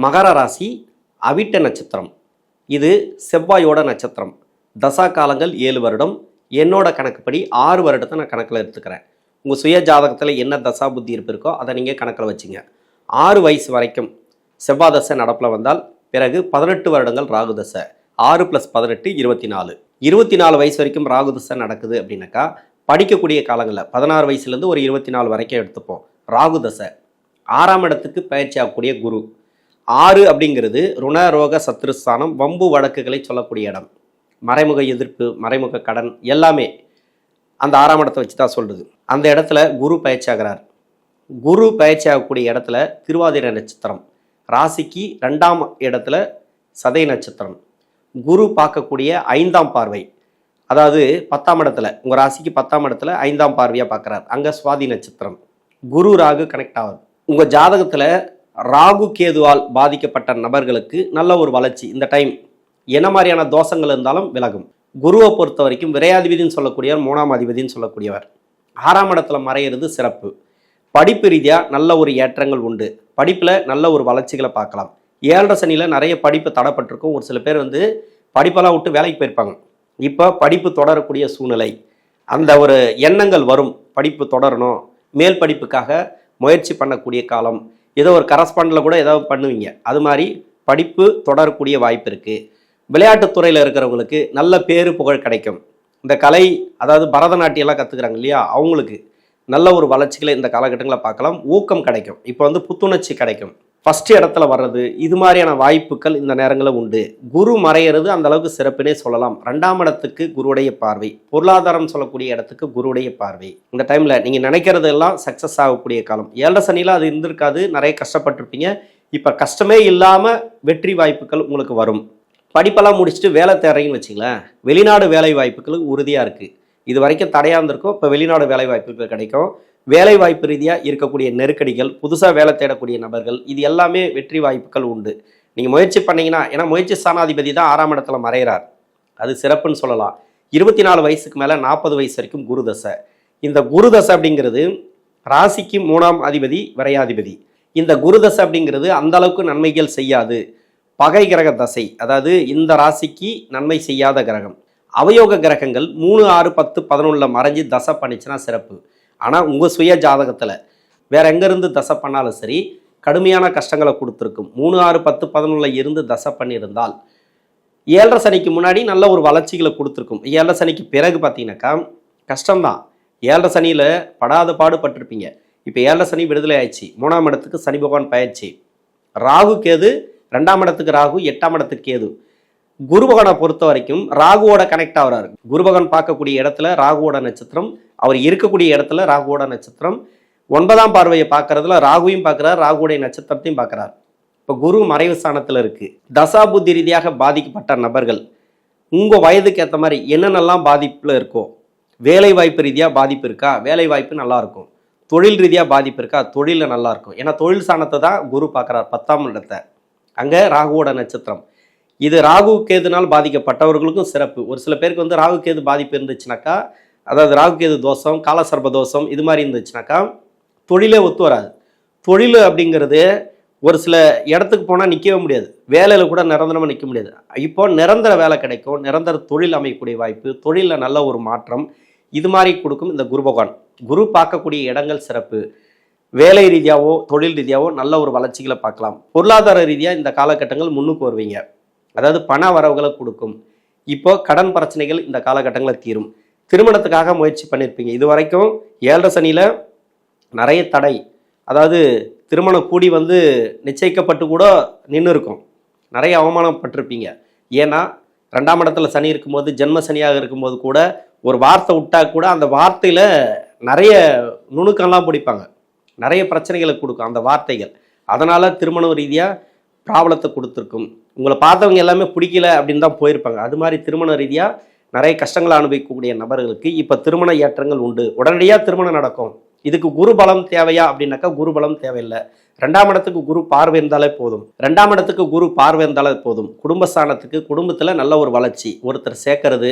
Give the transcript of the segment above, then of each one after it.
மகர ராசி அவிட்ட நட்சத்திரம். இது செவ்வாயோட நட்சத்திரம். தசா காலங்கள் 7 வருடம். என்னோட கணக்குப்படி 6 வருடத்தை நான் கணக்கில் எடுத்துக்கிறேன். உங்கள் சுய ஜாதகத்தில் என்ன தசா புத்தி இருக்கோ அதை நீங்கள் கணக்கில் வச்சுங்க. 6 வயசு வரைக்கும் செவ்வாய் தசை நடப்பில் வந்தால் பிறகு 18 வருடங்கள் ராகு தசை. 6 + 18 24. 24 வயசு வரைக்கும் ராகு தசை நடக்குது அப்படின்னாக்கா படிக்கக்கூடிய காலங்களில் 16 வயசுலேருந்து ஒரு 24 வரைக்கும் எடுத்துப்போம். ராகு தசை 6ஆம் இடத்துக்கு பயிற்சி ஆகக்கூடிய குரு. 6 அப்படிங்கிறது ருண ரோக சத்ருஸ்தானம், வம்பு வழக்குகளை சொல்லக்கூடிய இடம். மறைமுக எதிர்ப்பு, மறைமுக கடன் எல்லாமே அந்த 6ஆம் இடத்தை வச்சு தான் சொல்கிறது. அந்த இடத்துல குரு பயிற்சி ஆகிறார். குரு பயிற்சி ஆகக்கூடிய இடத்துல திருவாதிரை நட்சத்திரம். ராசிக்கு 2ஆம் இடத்துல சதய நட்சத்திரம். குரு பார்க்கக்கூடிய 5ஆம் பார்வை, அதாவது 10ஆம் இடத்துல, உங்கள் ராசிக்கு 10ஆம் இடத்துல 5ஆம் பார்வையாக பார்க்குறார். அங்கே சுவாதி நட்சத்திரம். குரு ராகு கனெக்ட் ஆகுது. உங்கள் ஜாதகத்தில் ராகு கேதுவால் பாதிக்கப்பட்ட நபர்களுக்கு நல்ல ஒரு வளர்ச்சி இந்த டைம். என்ன மாதிரியான தோஷங்கள் இருந்தாலும் விலகும். குருவை பொறுத்த வரைக்கும் விரையாதிபதினு சொல்லக்கூடியவர், 3ஆம் அதிபதினு சொல்லக்கூடியவர். 6ஆம் இடத்துல மறையிறது சிறப்பு. படிப்பு ரீதியாக நல்ல ஒரு ஏற்றங்கள் உண்டு. படிப்பில் நல்ல ஒரு வளர்ச்சிகளை பார்க்கலாம். 7 சனியில் நிறைய படிப்பு தடைப்பட்டிருக்கும். ஒரு சில பேர் படிப்பெல்லாம் விட்டு வேலைக்கு போயிருப்பாங்க. இப்போ படிப்பு தொடரக்கூடிய சூழ்நிலை, அந்த ஒரு எண்ணங்கள் வரும். படிப்பு தொடரணும், மேல் படிப்புக்காக முயற்சி பண்ணக்கூடிய காலம். ஏதோ ஒரு கரஸ்பாண்டில் கூட ஏதாவது பண்ணுவீங்க. அது மாதிரி படிப்பு தொடரக்கூடிய வாய்ப்பு இருக்குது. விளையாட்டுத்துறையில் இருக்கிறவங்களுக்கு நல்ல பேரு புகழ் கிடைக்கும். இந்த கலை, அதாவது பரதநாட்டியெல்லாம் கற்றுக்குறாங்க இல்லையா, அவங்களுக்கு நல்ல ஒரு வளர்ச்சிகளை இந்த காலகட்டங்களில் பார்க்கலாம். ஊக்கம் கிடைக்கும். இப்போ புத்துணர்ச்சி கிடைக்கும். ஃபர்ஸ்ட் இடத்துல வர்றது, இது மாதிரியான வாய்ப்புகள் இந்த நேரங்களில் உண்டு. குரு மறையிறது அந்த அளவுக்கு சிறப்புனே சொல்லலாம். 2ஆம் இடத்துக்கு குருவுடைய பார்வை, பொருளாதாரம் சொல்லக்கூடிய இடத்துக்கு குருவுடைய பார்வை. இந்த டைமில் நீங்கள் நினைக்கிறதெல்லாம் சக்ஸஸ் ஆகக்கூடிய காலம். 7 சனியில் அது இருந்திருக்காது, நிறைய கஷ்டப்பட்டிருப்பீங்க. இப்போ கஷ்டமே இல்லாமல் வெற்றி வாய்ப்புகள் உங்களுக்கு வரும். படிப்பெல்லாம் முடிச்சுட்டு வேலை தேடுறீங்கன்னு வச்சுங்களேன், வெளிநாடு வேலை வாய்ப்புகள் உறுதியாக இருக்குது. இது வரைக்கும் தடையாக இருந்திருக்கும், இப்போ வெளிநாடு வேலை வாய்ப்புகள் கிடைக்கும். வேலை வாய்ப்பு ரீதியாக இருக்கக்கூடிய நெருக்கடிகள், புதுசாக வேலை தேடக்கூடிய நபர்கள், இது எல்லாமே வெற்றி வாய்ப்புகள் உண்டு. நீங்கள் முயற்சி பண்ணிங்கன்னா, ஏன்னா முயற்சி ஸ்தானாதிபதி தான் 6ஆம் இடத்துல மறைகிறார், அது சிறப்புன்னு சொல்லலாம். 24 வயசுக்கு மேலே 40 வயசு வரைக்கும் குரு தசை. இந்த குரு தசை அப்படிங்கிறது ராசிக்கு 3ஆம் அதிபதி, விரையாதிபதி. இந்த குரு தசை அப்படிங்கிறது அந்த அளவுக்கு நன்மைகள் செய்யாது. பகை கிரக தசை, அதாவது இந்த ராசிக்கு நன்மை செய்யாத கிரகம். அவயோக கிரகங்கள் 3, 6, 10, 11 மறைஞ்சு தசை பண்ணிச்சுன்னா சிறப்பு. ஆனால் உங்கள் சுய ஜாதகத்தில் வேற எங்கேருந்து தசை பண்ணாலும் சரி, கடுமையான கஷ்டங்களை கொடுத்துருக்கும். 3, 6, 10, 11 இருந்து தசை பண்ணியிருந்தால் 7 சனிக்கு முன்னாடி நல்ல ஒரு வளர்ச்சிகளை கொடுத்துருக்கும். 7 சனிக்கு பிறகு பார்த்தீங்கன்னாக்கா கஷ்டம்தான். 7 சனியில் படாத பாடுபட்டிருப்பீங்க. இப்போ 7 சனி விடுதலை ஆயிடுச்சு. 3ஆம் இடத்துக்கு சனி பகவான் பயிற்சி. ராகு கேது 2ஆம் இடத்துக்கு ராகு, 8ஆம் இடத்துக்கு கேது. குரு பகவானை பொறுத்த வரைக்கும் ராகுவோட கனெக்ட் ஆகிறாரு. குரு பகவான் பார்க்கக்கூடிய இடத்துல ராகுவோட நட்சத்திரம், அவர் இருக்கக்கூடிய இடத்துல ராகுவோட நட்சத்திரம். 9ஆம் பார்வையை பார்க்கறதுல ராகுவையும் பார்க்குறார், ராகுவோடைய நட்சத்திரத்தையும் பார்க்குறார். இப்போ குரு மறைவு ஸ்தானத்தில் இருக்குது. தசா புத்தி ரீதியாக பாதிக்கப்பட்ட நபர்கள் உங்கள் வயதுக்கு ஏற்ற மாதிரி என்னென்னலாம் பாதிப்பில் இருக்கோ, வேலை வாய்ப்பு ரீதியாக பாதிப்பு இருக்கா, வேலை வாய்ப்பு நல்லாயிருக்கும். தொழில் ரீதியாக பாதிப்பு இருக்கா, தொழிலில் நல்லாயிருக்கும். ஏன்னா தொழில் ஸ்தானத்தை தான் குரு பார்க்குறார், 10ஆம் இடத்தை. அங்கே ராகுவோட நட்சத்திரம். இது ராகு கேதுனால் பாதிக்கப்பட்டவர்களுக்கும் சிறப்பு. ஒரு சில பேருக்கு ராகு கேது பாதிப்பு இருந்துச்சுனாக்கா, அதாவது ராகு கேது தோஷம், காலசர்ப தோஷம் இது மாதிரி இருந்துச்சுனாக்கா தொழிலே ஒத்து வராது. தொழில் அப்படிங்கிறது ஒரு சில இடத்துக்கு போனால் நிற்கவே முடியாது, வேலையில் கூட நிரந்தரமாக நிற்க முடியாது. இப்போ நிரந்தர வேலை கிடைக்கும், நிரந்தர தொழில் அமைக்கக்கூடிய வாய்ப்பு, தொழிலில் நல்ல ஒரு மாற்றம் இது மாதிரி கொடுக்கும் இந்த குரு பகவான். குரு பார்க்கக்கூடிய இடங்கள் சிறப்பு. வேலை ரீதியாகவோ தொழில் ரீதியாகவோ நல்ல ஒரு வளர்ச்சிகளை பார்க்கலாம். பொருளாதார ரீதியாக இந்த காலகட்டங்கள் முன்னுக்கு வருவீங்க, அதாவது பண வரவுகளை கொடுக்கும். இப்போ கடன் பிரச்சனைகள் இந்த காலகட்டங்களில் தீரும். திருமணத்துக்காக முயற்சி பண்ணியிருப்பீங்க. இது வரைக்கும் 7 சனியில் நிறைய தடை, அதாவது திருமணம் கூடி நிச்சயிக்கப்பட்டு கூட நின்று இருக்கும். நிறைய அவமானப்பட்டிருப்பீங்க. ஏன்னா 2ஆம் இடத்துல சனி இருக்கும்போது, ஜென்ம சனியாக இருக்கும்போது கூட ஒரு வார்த்தை விட்டா கூட அந்த வார்த்தையில் நிறைய நுணுக்கம்லாம் பிடிப்பாங்க, நிறைய பிரச்சனைகளை கொடுக்கும் அந்த வார்த்தைகள். அதனால் திருமண ரீதியாக ப்ராப்ளத்தை கொடுத்துருக்கும். உங்களை பார்த்தவங்க எல்லாமே பிடிக்கல அப்படின்னு தான் போயிருப்பாங்க. அது மாதிரி திருமண ரீதியாக நிறைய கஷ்டங்களை அனுபவிக்கக்கூடிய நபர்களுக்கு இப்போ திருமண ஏற்றங்கள் உண்டு. உடனடியாக திருமணம் நடக்கும். இதுக்கு குரு பலம் தேவையா அப்படின்னாக்கா குரு பலம் தேவையில்லை. 2ஆம் இடத்துக்கு குரு பார்வை இருந்தாலே போதும். 2ஆம் இடத்துக்கு குரு பார்வை இருந்தாலே போதும். குடும்பஸ்தானத்துக்கு, குடும்பத்தில் நல்ல ஒரு வளர்ச்சி, ஒருத்தர் சேர்க்கறது,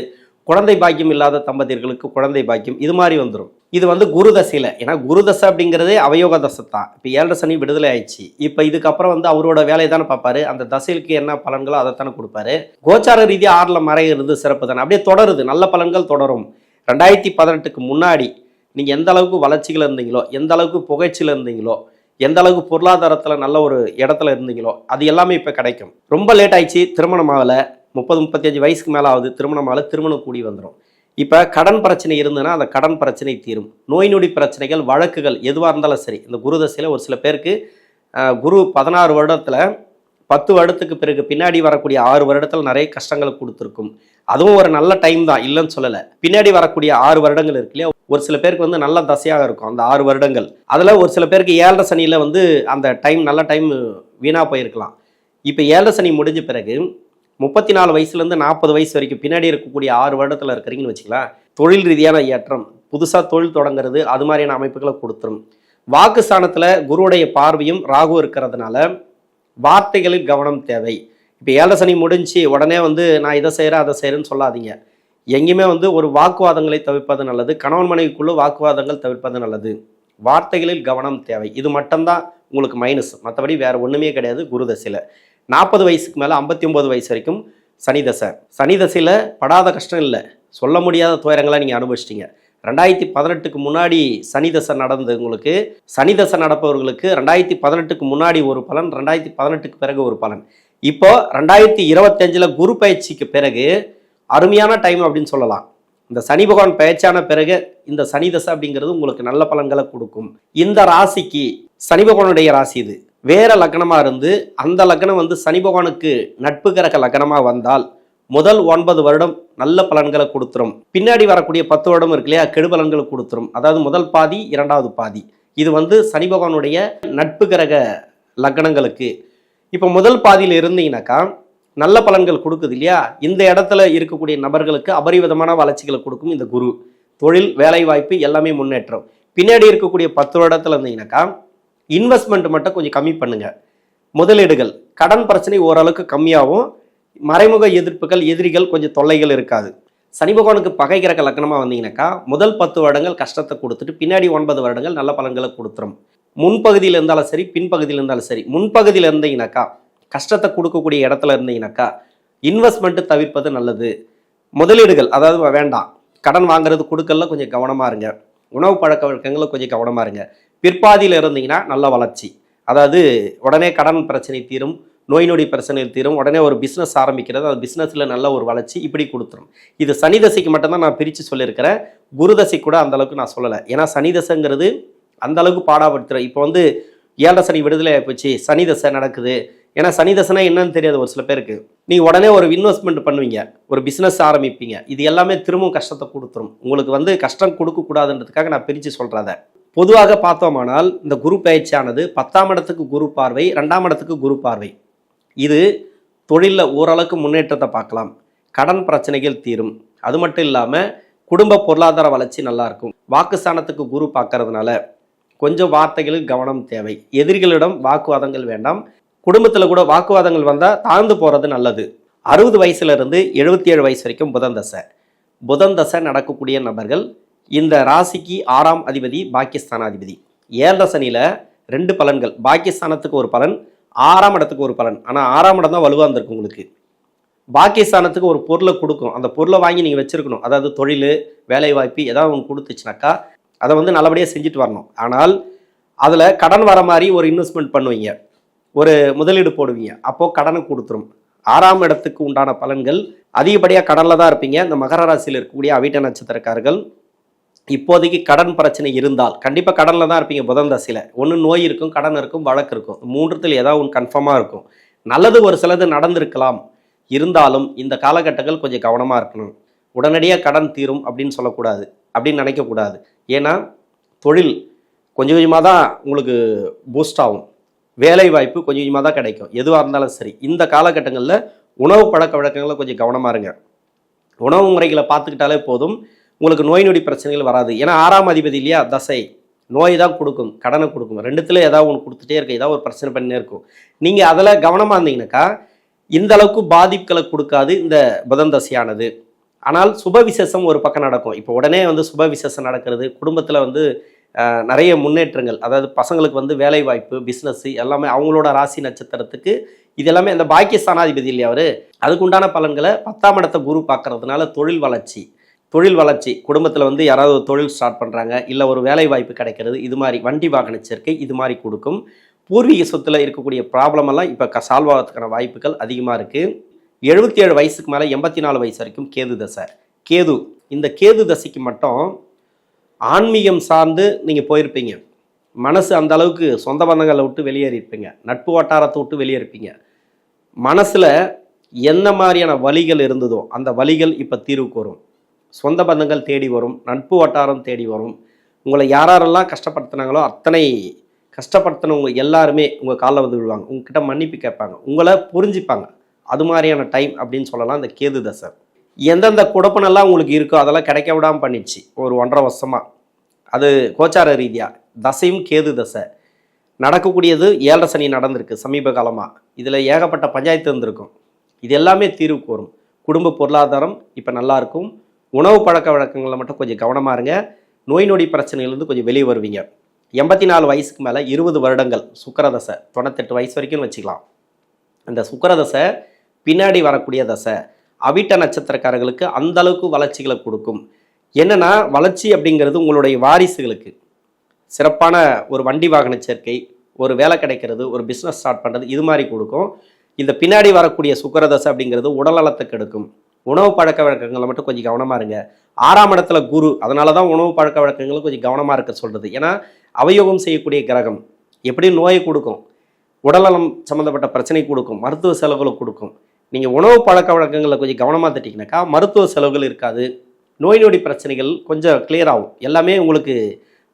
குழந்தை பாக்கியம் இல்லாத தம்பதியர்களுக்கு குழந்தை பாக்கியம் இது மாதிரி வந்துடும். இது வந்து குரு தசையில், ஏன்னா குரு தசை அப்படிங்கிறதே அவயோக தசை தான். இப்போ 7 சனி விடுதலை ஆயிடுச்சு. இப்போ இதுக்கப்புறம் வந்து அவரோட வேலையை தானே பார்ப்பாரு, அந்த தசைக்கு என்ன பலன்களோ அதைத்தானே கொடுப்பாரு. கோச்சார ரீதியாக 6ல் மறையிறது சிறப்பு தானே, அப்படியே தொடருது, நல்ல பலன்கள் தொடரும். 2018க்கு முன்னாடி நீங்கள் எந்த அளவுக்கு வளர்ச்சிகள் இருந்தீங்களோ, எந்த அளவுக்கு புகழ்ச்சியில் இருந்தீங்களோ, எந்த அளவுக்கு பொருளாதாரத்தில் நல்ல ஒரு இடத்துல இருந்தீங்களோ அது எல்லாமே இப்போ கிடைக்கும். ரொம்ப லேட் ஆயிடுச்சு, திருமணம் ஆகலை, 30-35 வயசுக்கு மேலே ஆகுது, திருமணம் ஆகலை, திருமணம் கூடி வந்துடும். இப்போ கடன் பிரச்சனை இருந்ததுன்னா அந்த கடன் பிரச்சனை தீரும். நோய் நொடி பிரச்சனைகள், வழக்குகள் எதுவாக இருந்தாலும் சரி. இந்த குரு தசையில் ஒரு சில பேருக்கு குரு 16 வருடத்தில் 10 வருடத்துக்கு பிறகு பின்னாடி வரக்கூடிய 6 வருடத்தில் நிறைய கஷ்டங்களை கொடுத்துருக்கும். அதுவும் ஒரு நல்ல டைம் தான், இல்லைன்னு சொல்லலை. பின்னாடி வரக்கூடிய 6 வருடங்கள் இருக்கு இல்லையா, ஒரு சில பேருக்கு வந்து நல்ல தசையாக இருக்கும் அந்த 6 வருடங்கள். அதில் ஒரு சில பேருக்கு 7 சனியில் வந்து அந்த டைம் நல்ல டைம் வீணாக போயிருக்கலாம். இப்போ 7 சனி முடிஞ்ச பிறகு 34 வயசுலேருந்து 40 வயசு வரைக்கும் பின்னாடி இருக்கக்கூடிய 6 வருடத்தில் இருக்கிறீங்கன்னு வச்சுக்கலாம், தொழில் ரீதியான ஏற்றம், புதுசாக தொழில் தொடங்குறது, அது மாதிரியான அமைப்புகளை கொடுத்துரும். வாக்கு ஸ்தானத்தில் குருவுடைய பார்வையும் ராகு இருக்கிறதுனால வார்த்தைகளில் கவனம் தேவை. இப்போ 7 சனி முடிஞ்சு உடனே வந்து நான் இதை செய்கிறேன் அதை செய்கிறேன்னு சொல்லாதீங்க. எங்கேயுமே வந்து ஒரு வாக்குவாதங்களை தவிர்ப்பது நல்லது. கணவன் மனைவிக்குள்ள வாக்குவாதங்கள் தவிர்ப்பது நல்லது. வார்த்தைகளில் கவனம் தேவை. இது மட்டும்தான் உங்களுக்கு மைனஸ், மற்றபடி வேறு ஒன்றுமே கிடையாது. குரு தசையில் 40 வயசுக்கு மேலே 59 வயசு வரைக்கும் சனி தசை. சனி தசையில் படாத கஷ்டம் இல்லை, சொல்ல முடியாத துயரங்களை நீங்கள் அனுபவிச்சிட்டிங்க. 2018க்கு முன்னாடி சனி தசை நடந்தது உங்களுக்கு. சனி தசை நடப்பவர்களுக்கு 2018க்கு முன்னாடி ஒரு பலன், 2018க்கு பிறகு ஒரு பலன். இப்போ 2025ல் குரு பயிற்சிக்கு பிறகு அருமையான டைம் அப்படின்னு சொல்லலாம். இந்த சனி பகவான் பயிற்சியான பிறகு இந்த சனி தசை அப்படிங்கிறது உங்களுக்கு நல்ல பலன்களை கொடுக்கும். இந்த ராசிக்கு சனி பகவானுடைய ராசி இது வேற லக்னமாக இருந்து அந்த லக்னம் வந்து சனி பகவானுக்கு நட்பு கிரக லக்னமாக வந்தால் முதல் 9 வருடம் நல்ல பலன்களை கொடுத்துரும். பின்னாடி வரக்கூடிய 10 வருடம் இருக்கு இல்லையா, கெடு பலன்களை கொடுத்துரும். அதாவது முதல் பாதி, 2வது பாதி. இது வந்து சனி பகவானுடைய நட்பு கிரக லக்னங்களுக்கு. இப்போ முதல் பாதியில் இருந்தீங்கன்னாக்கா நல்ல பலன்கள் கொடுக்குது இல்லையா, இந்த இடத்துல இருக்கக்கூடிய நபர்களுக்கு அபரிவிதமான வளர்ச்சிகளை கொடுக்கும் இந்த குரு. தொழில், வேலை வாய்ப்பு எல்லாமே முன்னேற்றம். பின்னாடி இருக்கக்கூடிய 10 வருடத்துல இருந்தீங்கன்னாக்கா இன்வெஸ்ட்மெண்ட் மட்டும் கொஞ்சம் கம்மி பண்ணுங்க. முதலீடுகள், கடன் பிரச்சனை ஓரளவுக்கு கம்மியாகும். மறைமுக எதிர்ப்புகள், எதிரிகள், கொஞ்சம் தொல்லைகள் இருக்காது. சனி பகவானுக்கு பகை கிரக லக்னமாக வந்தீங்கன்னாக்கா முதல் 10 வருடங்கள் கஷ்டத்தை கொடுத்துட்டு பின்னாடி 9 வருடங்கள் நல்ல பலன்களை கொடுத்துரும். முன்பகுதியில் இருந்தாலும் சரி, பின்பகுதியில் இருந்தாலும் சரி. முன்பகுதியில் இருந்தீங்கன்னாக்கா கஷ்டத்தை கொடுக்கக்கூடிய இடத்துல இருந்தீங்கன்னாக்கா இன்வெஸ்ட்மெண்ட்டு தவிர்ப்பது நல்லது. முதலீடுகள் அதாவது வேண்டாம். கடன் வாங்குறது கொடுக்கல கொஞ்சம் கவனமாக இருங்க. உணவு பழக்க வழக்கங்களை கொஞ்சம் கவனமாக இருங்க. பிற்பாதியில் இருந்தீங்கன்னா நல்ல வளர்ச்சி, அதாவது உடனே கடன் பிரச்சனை தீரும், நோய் நொடி பிரச்சனை தீரும், உடனே ஒரு பிஸ்னஸ் ஆரம்பிக்கிறது, அந்த பிஸ்னஸில் நல்ல ஒரு வளர்ச்சி இப்படி கொடுத்துரும். இது சனி தசைக்கு மட்டும்தான் நான் பிரித்து சொல்லியிருக்கிறேன். குரு தசை கூட அந்த அளவுக்கு நான் சொல்லலை. ஏன்னா சனி தசைங்கிறது அந்த அளவுக்கு பாடாப்படுத்துகிறேன். இப்போ வந்து 7 சனி விடுதலை ஆகிப்போச்சு, சனி தசை நடக்குது. ஏன்னா சனி தசைனா என்னன்னு தெரியாது ஒரு சில பேருக்கு. நீங்கள் உடனே ஒரு இன்வெஸ்ட்மெண்ட் பண்ணுவீங்க, ஒரு பிஸ்னஸ் ஆரம்பிப்பீங்க, இது எல்லாமே திரும்பவும் கஷ்டத்தை கொடுத்துரும். உங்களுக்கு வந்து கஷ்டம் கொடுக்கக்கூடாதுன்றதுக்காக நான் பிரித்து சொல்கிறத. பொதுவாக பார்த்தோமானால் இந்த குரு பயிற்சியானது 10ஆம் இடத்துக்கு குரு பார்வை, 2ஆம் இடத்துக்கு குரு பார்வை. இது தொழிலில் ஓரளவுக்கு முன்னேற்றத்தை பார்க்கலாம், கடன் பிரச்சனைகள் தீரும். அது மட்டும் இல்லாமல் குடும்ப பொருளாதார வளர்ச்சி நல்லாயிருக்கும். வாக்குஸ்தானத்துக்கு குரு பார்க்கறதுனால கொஞ்சம் வார்த்தைகளில் கவனம் தேவை. எதிரிகளிடம் வாக்குவாதங்கள் வேண்டாம். குடும்பத்தில் கூட வாக்குவாதங்கள் வந்தால் தாழ்ந்து போகிறது நல்லது. 60 வயசுலேருந்து 77 வயசு வரைக்கும் புதன் தசை. புதன் தசை நடக்கக்கூடிய நபர்கள் இந்த ராசிக்கு 6ஆம் அதிபதி பாக்கியஸ்தானாதிபதி. 7 சனியில் 2 பலன்கள், பாக்கியஸ்தானத்துக்கு ஒரு பலன், 6ஆம் இடத்துக்கு ஒரு பலன். ஆனால் 6ஆம் இடம் தான் வலுவாக இருந்திருக்கு உங்களுக்கு. பாக்கியஸ்தானத்துக்கு ஒரு பொருளை கொடுக்கும், அந்த பொருளை வாங்கி நீங்கள் வச்சுருக்கணும். அதாவது தொழில், வேலை வாய்ப்பு ஏதாவது ஒன்று கொடுத்துச்சுனாக்கா அதை வந்து நல்லபடியாக செஞ்சுட்டு வரணும். ஆனால் அதில் கடன் வர மாதிரி ஒரு இன்வெஸ்ட்மெண்ட் பண்ணுவீங்க, ஒரு முதலீடு போடுவீங்க, அப்போது கடனை கொடுத்துரும். 6ஆம் இடத்துக்கு உண்டான பலன்கள் அதிகப்படியாக கடனில் தான் இருப்பீங்க. இந்த மகர ராசியில் இருக்கக்கூடிய அவிட்ட நட்சத்திரக்காரர்கள் இப்போதைக்கு கடன் பிரச்சனை இருந்தால் கண்டிப்பாக கடனில் தான் இருப்பீங்க. புதன் தசையில் ஒன்று நோய் இருக்கும், கடன் இருக்கும், வழக்கு இருக்கும். 3ல் ஏதாவது ஒன்று கன்ஃபார்மாக இருக்கும். நல்லது ஒரு சிலது நடந்திருக்கலாம், இருந்தாலும் இந்த காலகட்டங்கள் கொஞ்சம் கவனமாக இருக்கணும். உடனடியாக கடன் தீரும் அப்படின்னு சொல்லக்கூடாது, அப்படின்னு நினைக்கக்கூடாது. ஏன்னா தொழில் கொஞ்சம் கொஞ்சமாக தான் உங்களுக்கு பூஸ்ட் ஆகும், வேலை வாய்ப்பு கொஞ்சம் கொஞ்சமாக தான் கிடைக்கும். எதுவாக இருந்தாலும் சரி, இந்த காலகட்டங்களில் உணவு பழக்க வழக்கங்களை கொஞ்சம் கவனமாக இருங்க. உணவு முறைகளை பார்த்துக்கிட்டாலே போதும், உங்களுக்கு நோய் நொடி பிரச்சனைகள் வராது. ஏன்னா 6ஆம் அதிபதி இல்லையா, தசை நோய் தான் கொடுக்கும், கடனை கொடுக்கும். 2த்துல ஏதாவது ஒன்று கொடுத்துட்டே இருக்கு, ஏதாவது ஒரு பிரச்சனை பண்ணினே இருக்கும். நீங்கள் அதில் கவனமாக இருந்தீங்கன்னாக்கா இந்த அளவுக்கு பாதிப்புகளை கொடுக்காது இந்த புதன் தசையானது. ஆனால் சுப விசேஷம் ஒரு பக்கம் நடக்கும். இப்போ உடனே வந்து சுப விசேஷம் நடக்கிறது, குடும்பத்தில் வந்து நிறைய முன்னேற்றங்கள், அதாவது பசங்களுக்கு வந்து வேலை வாய்ப்பு, பிஸ்னஸ் எல்லாமே அவங்களோட ராசி நட்சத்திரத்துக்கு இது எல்லாமே அந்த பாக்கிய ஸ்தானாதிபதி இல்லையா அவர், அதுக்குண்டான பலன்களை 10ஆம் இடத்தை குரு பார்க்கறதுனால தொழில் வளர்ச்சி குடும்பத்தில் வந்து யாராவது ஒரு தொழில் ஸ்டார்ட் பண்ணுறாங்க, இல்லை ஒரு வேலை வாய்ப்பு கிடைக்கிறது, இது மாதிரி வண்டி வாகன சேர்க்கை இது மாதிரி கொடுக்கும். பூர்வீக சொத்தில் இருக்கக்கூடிய ப்ராப்ளம் எல்லாம் இப்போ சால்வ் ஆகிறதுக்கான வாய்ப்புகள் அதிகமாக இருக்குது. 77 வயசுக்கு மேலே 84 வயசு வரைக்கும் கேது தசை. இந்த கேது தசைக்கு மட்டும் ஆன்மீகம் சார்ந்து நீங்கள் போயிருப்பீங்க, மனசு அந்த அளவுக்கு சொந்த பந்தங்களை விட்டு வெளியேறியிருப்பீங்க, நட்பு வட்டாரத்தை விட்டு வெளியேறிப்பீங்க. மனசில் என்ன மாதிரியான வலிகள் இருந்ததோ அந்த வலிகள் இப்போ தீர்வுக்கு வரும். சொந்த பந்தங்கள் தேடி வரும், நட்பு வட்டாரம் தேடி வரும். உங்களை யாரெல்லாம் கஷ்டப்படுத்தினாங்களோ அத்தனை கஷ்டப்படுத்தினவங்க எல்லாருமே உங்கள் காலில் வந்து விழுவாங்க, உங்ககிட்ட மன்னிப்பு கேட்பாங்க, உங்களை புரிஞ்சுப்பாங்க. அது மாதிரியான டைம் அப்படின்னு சொல்லலாம் இந்த கேது தசை. எந்தெந்த குழப்பனெல்லாம் உங்களுக்கு இருக்கோ அதெல்லாம் கிடைக்க விடாமல் பண்ணிடுச்சு ஒரு 1.5 வருஷமாக. அது கோச்சார ரீதியாக தசையும் கேது தசை நடக்கக்கூடியது. 7.5 சனி நடந்திருக்கு சமீப காலமாக, இதில் ஏகப்பட்ட பஞ்சாயத்து இருந்திருக்கும். இது எல்லாமே தீர்வுக்கு வரும். குடும்ப பொருளாதாரம் இப்போ நல்லாயிருக்கும். உணவு பழக்க வழக்கங்களில் மட்டும் கொஞ்சம் கவனமாக இருங்க. நோய் நொடி பிரச்சனையிலேருந்து கொஞ்சம் வெளியே வருவீங்க. 84 வயசுக்கு மேலே 20 வருடங்கள் சுக்கிரதசை, 98 வயசு வரைக்கும் வச்சுக்கலாம். அந்த சுக்கிரதசை பின்னாடி வரக்கூடிய தசை அவிட்ட நட்சத்திரக்காரர்களுக்கு அந்த அளவுக்கு வளர்ச்சிகளை கொடுக்கும். என்னென்னா வளர்ச்சி அப்படிங்கிறது உங்களுடைய வாரிசுகளுக்கு சிறப்பான ஒரு வண்டி வாகன சேர்க்கை, ஒரு வேலை கிடைக்கிறது, ஒரு பிஸ்னஸ் ஸ்டார்ட் பண்ணுறது இது மாதிரி கொடுக்கும். இந்த பின்னாடி வரக்கூடிய சுக்கிரதசை அப்படிங்கிறது உடல்நலத்தை கெடுக்கும். உணவு பழக்க வழக்கங்களை மட்டும் கொஞ்சம் கவனமாக இருங்க. 6ஆம் இடத்துல குரு, அதனால தான் உணவு பழக்க வழக்கங்களும் கொஞ்சம் கவனமாக இருக்க சொல்கிறது. ஏன்னா அவயோகம் செய்யக்கூடிய கிரகம் எப்படியும் நோயை கொடுக்கும், உடல்நலம் சம்மந்தப்பட்ட பிரச்சனை கொடுக்கும், மருத்துவ செலவுகளை கொடுக்கும். நீங்கள் உணவு பழக்க வழக்கங்களில் கொஞ்சம் கவனமாக தட்டிங்கனாக்கா மருத்துவ செலவுகள் இருக்காது, நோய் நொடி பிரச்சனைகள் கொஞ்சம் கிளியர் ஆகும். எல்லாமே உங்களுக்கு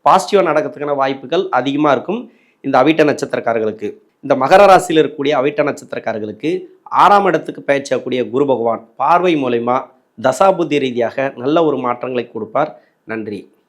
பாசிட்டிவாக நடக்கிறதுக்கான வாய்ப்புகள் அதிகமாக இருக்கும். இந்த அவிட்ட நட்சத்திரக்காரர்களுக்கு, இந்த மகர ராசியில் இருக்கக்கூடிய அவிட்ட நட்சத்திரக்காரர்களுக்கு 6ஆம் இடத்துக்கு பயிற்சியாகக்கூடிய குரு பகவான் பார்வை மூலமா தசாபுத்தி ரீதியாக நல்ல ஒரு மாற்றங்களை கொடுப்பார். நன்றி.